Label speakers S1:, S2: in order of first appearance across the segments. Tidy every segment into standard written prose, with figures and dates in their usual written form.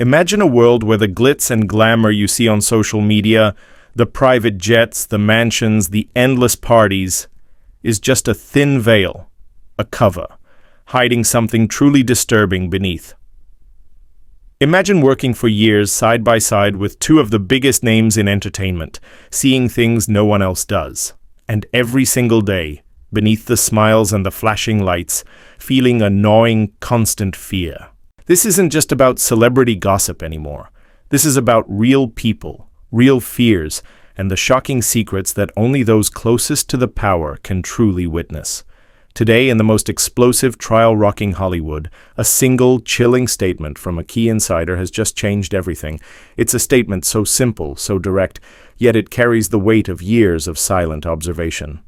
S1: Imagine a world where the glitz and glamour you see on social media, the private jets, the mansions, the endless parties, is just a thin veil, a cover, hiding something truly disturbing beneath. Imagine working for years side by side with two of the biggest names in entertainment, seeing things no one else does. And every single day, beneath the smiles and the flashing lights, feeling a gnawing, constant fear. This isn't just about celebrity gossip anymore. This is about real people, real fears, and the shocking secrets that only those closest to the power can truly witness. Today, in the most explosive trial rocking Hollywood, a single, chilling statement from a key insider has just changed everything. It's a statement so simple, so direct, yet it carries the weight of years of silent observation.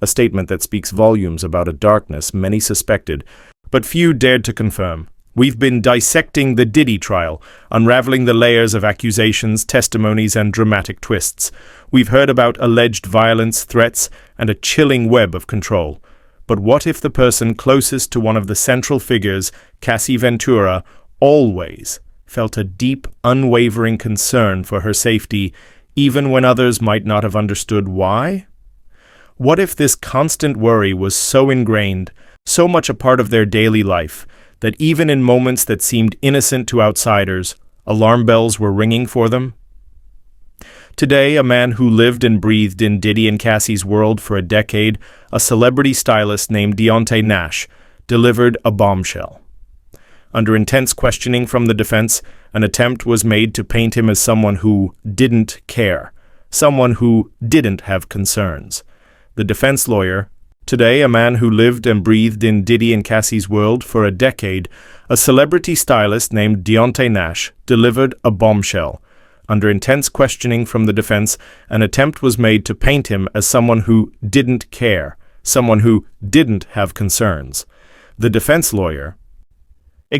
S1: A statement that speaks volumes about a darkness many suspected, but few dared to confirm. We've been dissecting the Diddy trial, unraveling the layers of accusations, testimonies, and dramatic twists. We've heard about alleged violence, threats, and a chilling web of control. But what if the person closest to one of the central figures, Cassie Ventura, always felt a deep, unwavering concern for her safety, even when others might not have understood why? What if this constant worry was so ingrained, so much a part of their daily life, that even in moments that seemed innocent to outsiders, alarm bells were ringing for them? Today, a man who lived and breathed in Diddy and Cassie's world for a decade, a celebrity stylist named Deonte Nash, delivered a bombshell. Under intense questioning from the defense, an attempt was made to paint him as someone who didn't care, someone who didn't have concerns. The defense lawyer, today a man who lived and breathed in Diddy and Cassie's world for a decade, a celebrity stylist named Deonte Nash, delivered a bombshell. Under intense questioning from the defense, an attempt was made to paint him as someone who didn't care, someone who didn't have concerns. The defense lawyer,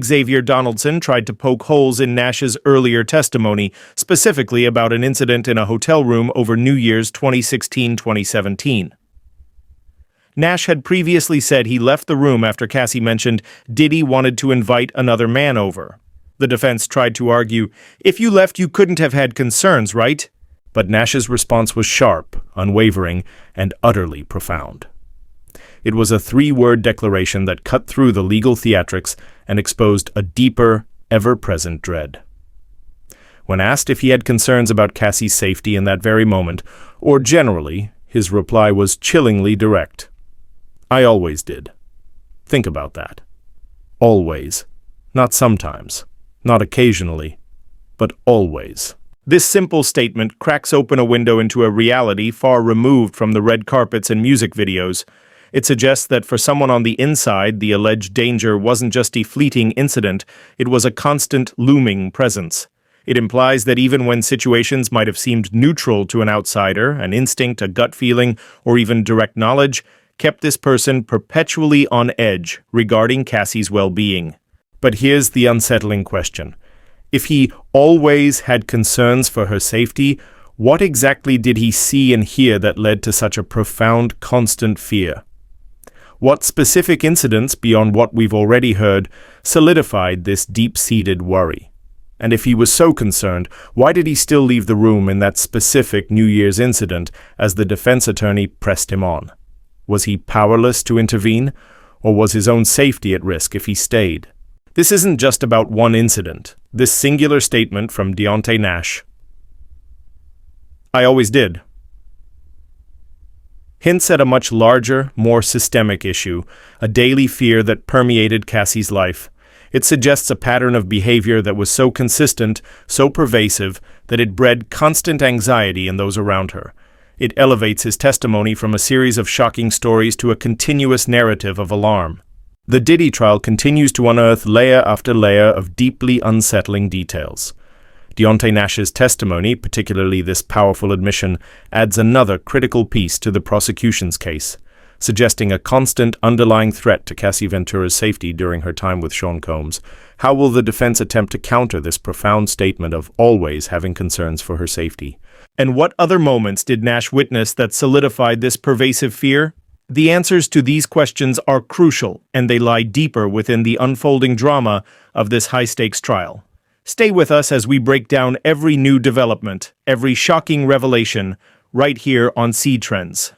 S1: Xavier Donaldson, tried to poke holes in Nash's earlier testimony, specifically about an incident in a hotel room over New Year's 2016-2017. Nash had previously said he left the room after Cassie mentioned Diddy wanted to invite another man over. The defense tried to argue, if you left, you couldn't have had concerns, right? But Nash's response was sharp, unwavering, and utterly profound. It was a three-word declaration that cut through the legal theatrics and exposed a deeper, ever-present dread. When asked if he had concerns about Cassie's safety in that very moment, or generally, his reply was chillingly direct. I always did. Think about that. Always. Not sometimes. Not occasionally, but always. This simple statement cracks open a window into a reality far removed from the red carpets and music videos. It suggests that for someone on the inside, the alleged danger wasn't just a fleeting incident, it was a constant, looming presence. It implies that even when situations might have seemed neutral to an outsider, an instinct, a gut feeling, or even direct knowledge, kept this person perpetually on edge regarding Cassie's well-being. But here's the unsettling question. If he always had concerns for her safety, what exactly did he see and hear that led to such a profound, constant fear? What specific incidents, beyond what we've already heard, solidified this deep-seated worry? And if he was so concerned, why did he still leave the room in that specific New Year's incident as the defense attorney pressed him on? Was he powerless to intervene, or was his own safety at risk if he stayed? This isn't just about one incident. This singular statement from Deonte Nash, I always did, hints at a much larger, more systemic issue, a daily fear that permeated Cassie's life. It suggests a pattern of behavior that was so consistent, so pervasive, that it bred constant anxiety in those around her. It elevates his testimony from a series of shocking stories to a continuous narrative of alarm. The Diddy trial continues to unearth layer after layer of deeply unsettling details. Deonte Nash's testimony, particularly this powerful admission, adds another critical piece to the prosecution's case, suggesting a constant underlying threat to Cassie Ventura's safety during her time with Sean Combs. How will the defense attempt to counter this profound statement of always having concerns for her safety? And what other moments did Nash witness that solidified this pervasive fear? The answers to these questions are crucial, and they lie deeper within the unfolding drama of this high-stakes trial. Stay with us as we break down every new development, every shocking revelation, right here on CEtrends.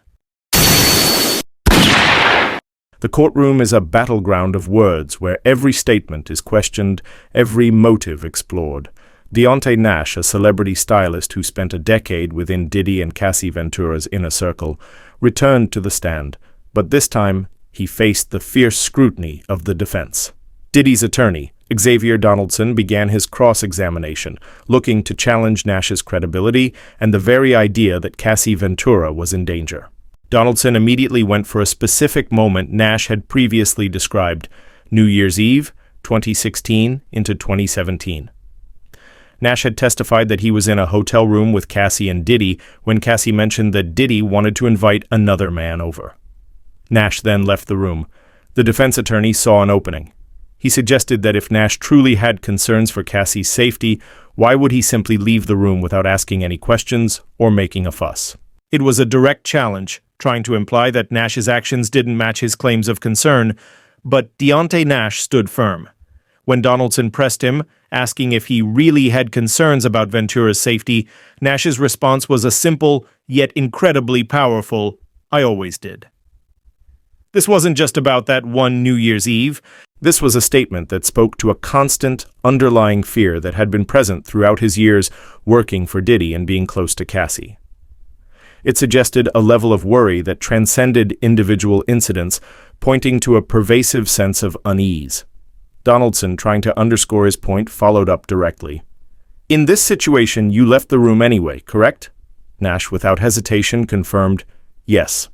S1: The courtroom is a battleground of words where every statement is questioned, every motive explored. Deonte Nash, a celebrity stylist who spent a decade within Diddy and Cassie Ventura's inner circle, returned to the stand, but this time he faced the fierce scrutiny of the defense. Diddy's attorney, Xavier Donaldson, began his cross-examination, looking to challenge Nash's credibility and the very idea that Cassie Ventura was in danger. Donaldson immediately went for a specific moment Nash had previously described, New Year's Eve, 2016 into 2017. Nash had testified that he was in a hotel room with Cassie and Diddy when Cassie mentioned that Diddy wanted to invite another man over. Nash then left the room. The defense attorney saw an opening. He suggested that if Nash truly had concerns for Cassie's safety, why would he simply leave the room without asking any questions or making a fuss? It was a direct challenge, trying to imply that Nash's actions didn't match his claims of concern, but Deonte Nash stood firm. When Donaldson pressed him, asking if he really had concerns about Ventura's safety, Nash's response was a simple, yet incredibly powerful, "I always did." This wasn't just about that one New Year's Eve. This was a statement that spoke to a constant, underlying fear that had been present throughout his years working for Diddy and being close to Cassie. It suggested a level of worry that transcended individual incidents, pointing to a pervasive sense of unease. Donaldson, trying to underscore his point, followed up directly. "In this situation, you left the room anyway, correct?" Nash, without hesitation, confirmed, "Yes."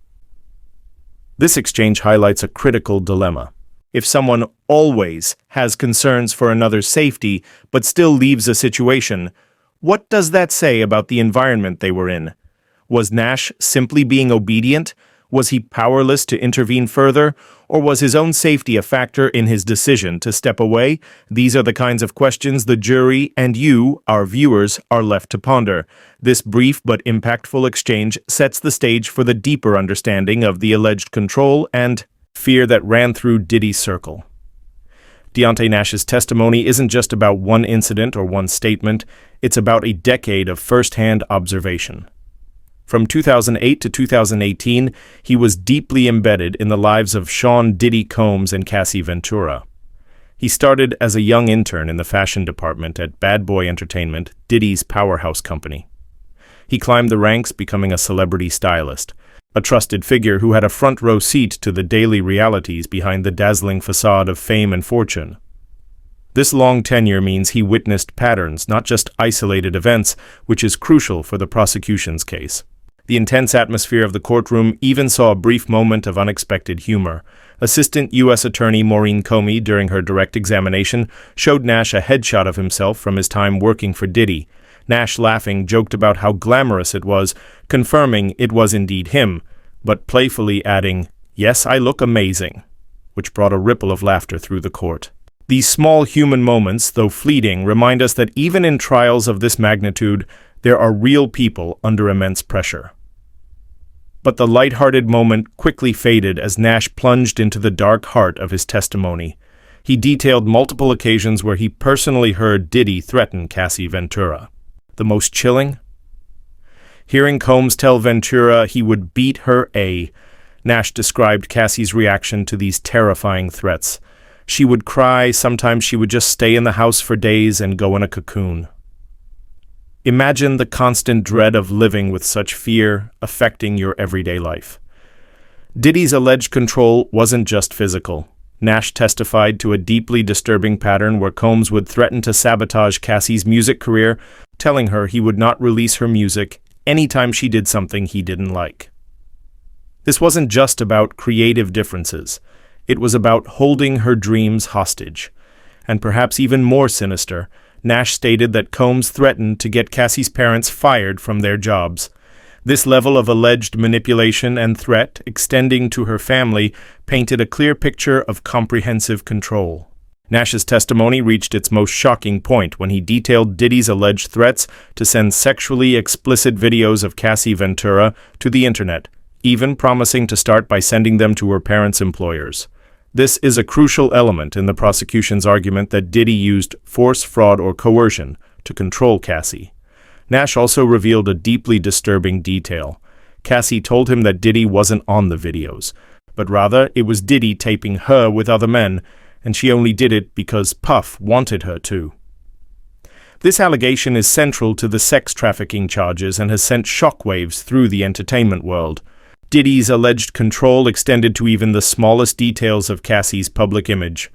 S1: This exchange highlights a critical dilemma. If someone always has concerns for another's safety but still leaves a situation, what does that say about the environment they were in? Was Nash simply being obedient? Was he powerless to intervene further? Or was his own safety a factor in his decision to step away? These are the kinds of questions the jury and you, our viewers, are left to ponder. This brief but impactful exchange sets the stage for the deeper understanding of the alleged control and fear that ran through Diddy's circle. Deonte Nash's testimony isn't just about one incident or one statement, it's about a decade of first-hand observation. From 2008 to 2018, he was deeply embedded in the lives of Sean Diddy Combs and Cassie Ventura. He started as a young intern in the fashion department at Bad Boy Entertainment, Diddy's powerhouse company. He climbed the ranks, becoming a celebrity stylist, a trusted figure who had a front-row seat to the daily realities behind the dazzling facade of fame and fortune. This long tenure means he witnessed patterns, not just isolated events, which is crucial for the prosecution's case. The intense atmosphere of the courtroom even saw a brief moment of unexpected humor. Assistant U.S. Attorney Maureen Comey, during her direct examination, showed Nash a headshot of himself from his time working for Diddy. Nash, laughing, joked about how glamorous it was, confirming it was indeed him, but playfully adding, "Yes, I look amazing," which brought a ripple of laughter through the court. These small human moments, though fleeting, remind us that even in trials of this magnitude, there are real people under immense pressure. But the light-hearted moment quickly faded as Nash plunged into the dark heart of his testimony. He detailed multiple occasions where he personally heard Diddy threaten Cassie Ventura. The most chilling? Hearing Combs tell Ventura he would beat her Nash described Cassie's reaction to these terrifying threats. She would cry, sometimes she would just stay in the house for days and go in a cocoon. Imagine the constant dread of living with such fear affecting your everyday life. Diddy's alleged control wasn't just physical. Nash testified to a deeply disturbing pattern where Combs would threaten to sabotage Cassie's music career, telling her he would not release her music anytime she did something he didn't like. This wasn't just about creative differences. It was about holding her dreams hostage. And perhaps even more sinister, Nash stated that Combs threatened to get Cassie's parents fired from their jobs. This level of alleged manipulation and threat, extending to her family, painted a clear picture of comprehensive control. Nash's testimony reached its most shocking point when he detailed Diddy's alleged threats to send sexually explicit videos of Cassie Ventura to the internet, even promising to start by sending them to her parents' employers. This is a crucial element in the prosecution's argument that Diddy used force, fraud, or coercion to control Cassie. Nash also revealed a deeply disturbing detail. Cassie told him that Diddy wasn't on the videos, but rather it was Diddy taping her with other men, and she only did it because Puff wanted her to. This allegation is central to the sex trafficking charges and has sent shockwaves through the entertainment world. Diddy's alleged control extended to even the smallest details of Cassie's public image.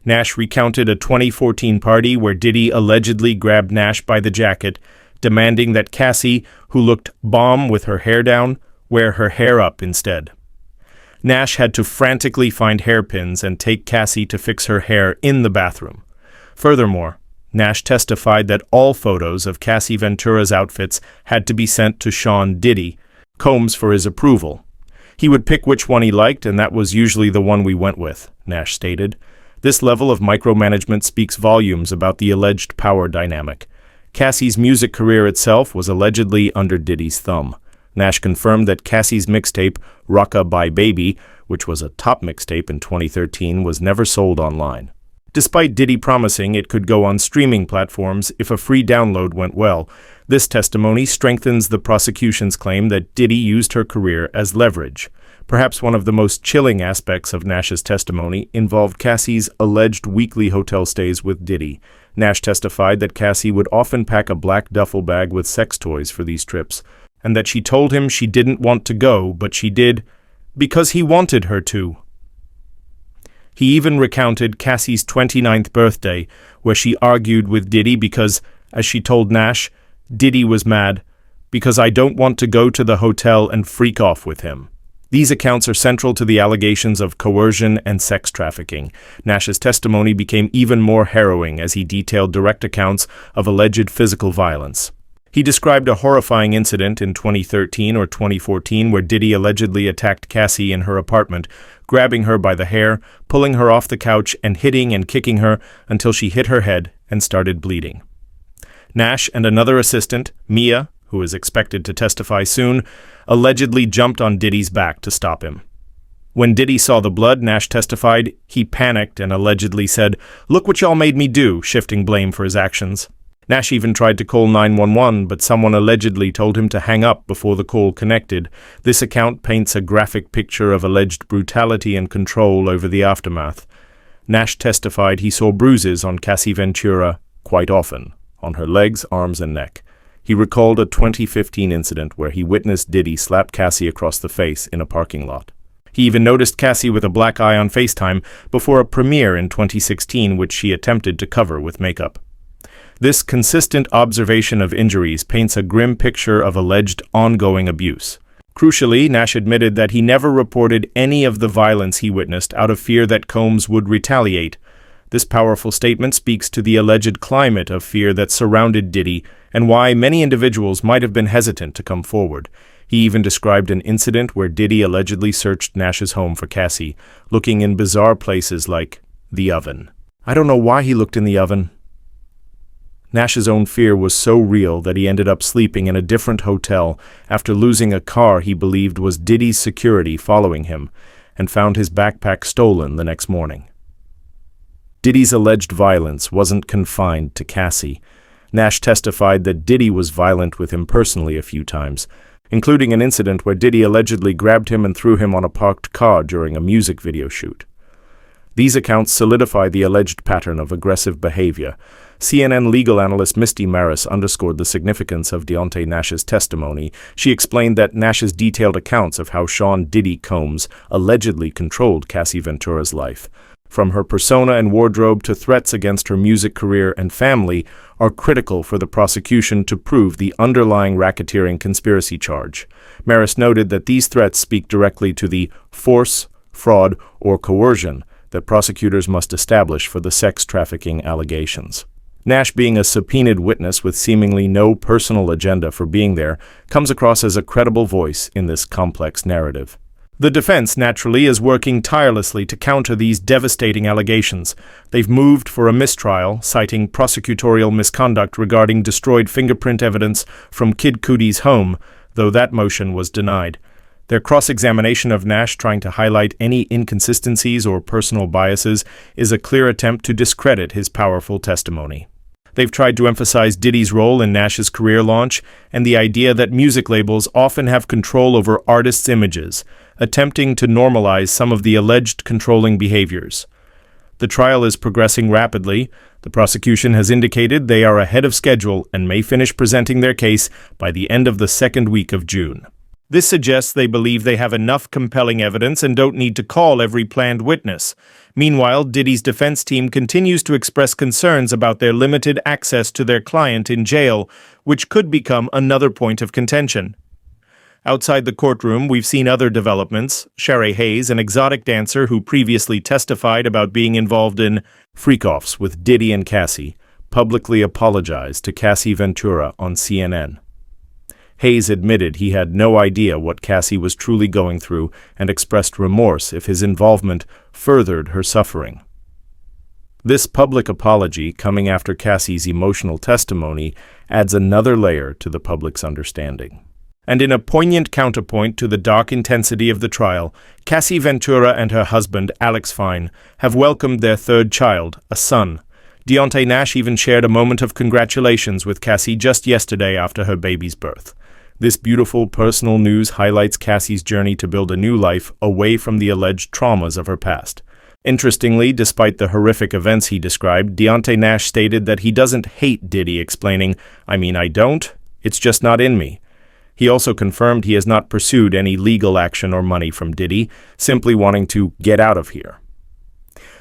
S1: Nash recounted a 2014 party where Diddy allegedly grabbed Nash by the jacket, demanding that Cassie, who looked bomb with her hair down, wear her hair up instead. Nash had to frantically find hairpins and take Cassie to fix her hair in the bathroom. Furthermore, Nash testified that all photos of Cassie Ventura's outfits had to be sent to Sean Diddy Combs for his approval. He would pick which one he liked, and that was usually the one we went with, Nash stated. This level of micromanagement speaks volumes about the alleged power dynamic. Cassie's music career itself was allegedly under Diddy's thumb. Nash confirmed that Cassie's mixtape, Rock-A-Bye Baby, which was a top mixtape in 2013, was never sold online. Despite Diddy promising it could go on streaming platforms if a free download went well, this testimony strengthens the prosecution's claim that Diddy used her career as leverage. Perhaps one of the most chilling aspects of Nash's testimony involved Cassie's alleged weekly hotel stays with Diddy. Nash testified that Cassie would often pack a black duffel bag with sex toys for these trips, and that she told him she didn't want to go, but she did because he wanted her to. He even recounted Cassie's 29th birthday, where she argued with Diddy because, as she told Nash, Diddy was mad, because I don't want to go to the hotel and freak off with him. These accounts are central to the allegations of coercion and sex trafficking. Nash's testimony became even more harrowing as he detailed direct accounts of alleged physical violence. He described a horrifying incident in 2013 or 2014 where Diddy allegedly attacked Cassie in her apartment, grabbing her by the hair, pulling her off the couch, and hitting and kicking her until she hit her head and started bleeding. Nash and another assistant, Mia, who is expected to testify soon, allegedly jumped on Diddy's back to stop him. When Diddy saw the blood, Nash testified, he panicked and allegedly said, "Look what y'all made me do," shifting blame for his actions. Nash even tried to call 911, but someone allegedly told him to hang up before the call connected. This account paints a graphic picture of alleged brutality and control over the aftermath. Nash testified he saw bruises on Cassie Ventura quite often, on her legs, arms, and neck. He recalled a 2015 incident where he witnessed Diddy slap Cassie across the face in a parking lot. He even noticed Cassie with a black eye on FaceTime before a premiere in 2016 which she attempted to cover with makeup. This consistent observation of injuries paints a grim picture of alleged ongoing abuse. Crucially, Nash admitted that he never reported any of the violence he witnessed out of fear that Combs would retaliate. This powerful statement speaks to the alleged climate of fear that surrounded Diddy and why many individuals might have been hesitant to come forward. He even described an incident where Diddy allegedly searched Nash's home for Cassie, looking in bizarre places like the oven. I don't know why he looked in the oven. Nash's own fear was so real that he ended up sleeping in a different hotel after losing a car he believed was Diddy's security following him, and found his backpack stolen the next morning. Diddy's alleged violence wasn't confined to Cassie. Nash testified that Diddy was violent with him personally a few times, including an incident where Diddy allegedly grabbed him and threw him on a parked car during a music video shoot. These accounts solidify the alleged pattern of aggressive behavior. CNN legal analyst Misty Maris underscored the significance of Deonte Nash's testimony. She explained that Nash's detailed accounts of how Sean Diddy Combs allegedly controlled Cassie Ventura's life, from her persona and wardrobe to threats against her music career and family, are critical for the prosecution to prove the underlying racketeering conspiracy charge. Maris noted that these threats speak directly to the force, fraud, or coercion that prosecutors must establish for the sex trafficking allegations. Nash, being a subpoenaed witness with seemingly no personal agenda for being there, comes across as a credible voice in this complex narrative. The defense, naturally, is working tirelessly to counter these devastating allegations. They've moved for a mistrial, citing prosecutorial misconduct regarding destroyed fingerprint evidence from Kid Cudi's home, though that motion was denied. Their cross-examination of Nash, trying to highlight any inconsistencies or personal biases, is a clear attempt to discredit his powerful testimony. They've tried to emphasize Diddy's role in Nash's career launch and the idea that music labels often have control over artists' images, attempting to normalize some of the alleged controlling behaviors. The trial is progressing rapidly. The prosecution has indicated they are ahead of schedule and may finish presenting their case by the end of the second week of June. This suggests they believe they have enough compelling evidence and don't need to call every planned witness. Meanwhile, Diddy's defense team continues to express concerns about their limited access to their client in jail, which could become another point of contention. Outside the courtroom, we've seen other developments. Sherry Hayes, an exotic dancer who previously testified about being involved in freak-offs with Diddy and Cassie, publicly apologized to Cassie Ventura on CNN. Hayes admitted he had no idea what Cassie was truly going through and expressed remorse if his involvement furthered her suffering. This public apology, coming after Cassie's emotional testimony, adds another layer to the public's understanding. And in a poignant counterpoint to the dark intensity of the trial, Cassie Ventura and her husband, Alex Fine, have welcomed their third child, a son. Deonte Nash even shared a moment of congratulations with Cassie just yesterday after her baby's birth. This beautiful personal news highlights Cassie's journey to build a new life away from the alleged traumas of her past. Interestingly, despite the horrific events he described, Deonte Nash stated that he doesn't hate Diddy, explaining, I don't. It's just not in me. He also confirmed he has not pursued any legal action or money from Diddy, simply wanting to get out of here.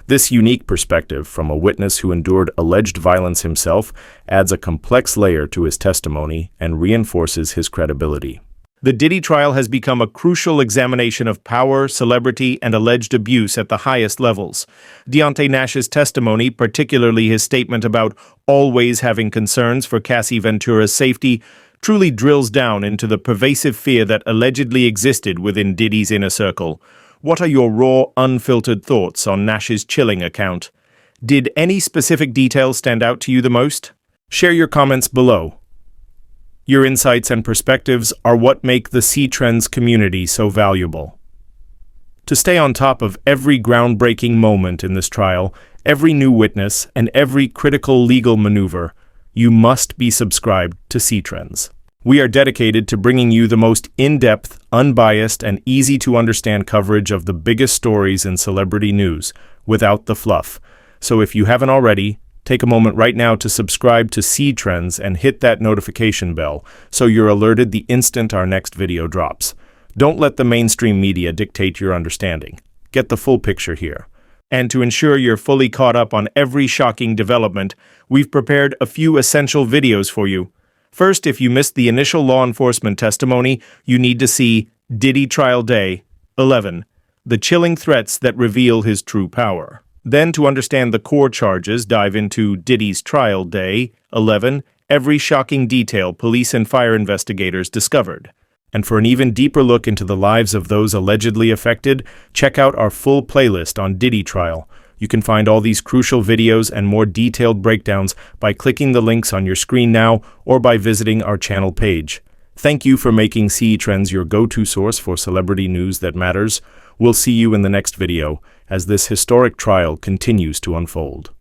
S1: This unique perspective from a witness who endured alleged violence himself adds a complex layer to his testimony and reinforces his credibility. The Diddy trial has become a crucial examination of power, celebrity, and alleged abuse at the highest levels. Deonte Nash's testimony, particularly his statement about always having concerns for Cassie Ventura's safety, truly drills down into the pervasive fear that allegedly existed within Diddy's inner circle. What are your raw, unfiltered thoughts on Nash's chilling account? Did any specific details stand out to you the most? Share your comments below. Your insights and perspectives are what make the CEtrends community so valuable. To stay on top of every groundbreaking moment in this trial, every new witness, and every critical legal maneuver, you must be subscribed to CEtrends. We are dedicated to bringing you the most in-depth, unbiased, and easy-to-understand coverage of the biggest stories in celebrity news, without the fluff. So if you haven't already, take a moment right now to subscribe to CEtrends and hit that notification bell so you're alerted the instant our next video drops. Don't let the mainstream media dictate your understanding. Get the full picture here. And to ensure you're fully caught up on every shocking development, we've prepared a few essential videos for you. First, if you missed the initial law enforcement testimony, you need to see Diddy Trial Day 11, the chilling threats that reveal his true power. Then, to understand the core charges, dive into Diddy's Trial Day 11, every shocking detail police and fire investigators discovered. And for an even deeper look into the lives of those allegedly affected, check out our full playlist on Diddy Trial. You can find all these crucial videos and more detailed breakdowns by clicking the links on your screen now or by visiting our channel page. Thank you for making CEtrends your go-to source for celebrity news that matters. We'll see you in the next video as this historic trial continues to unfold.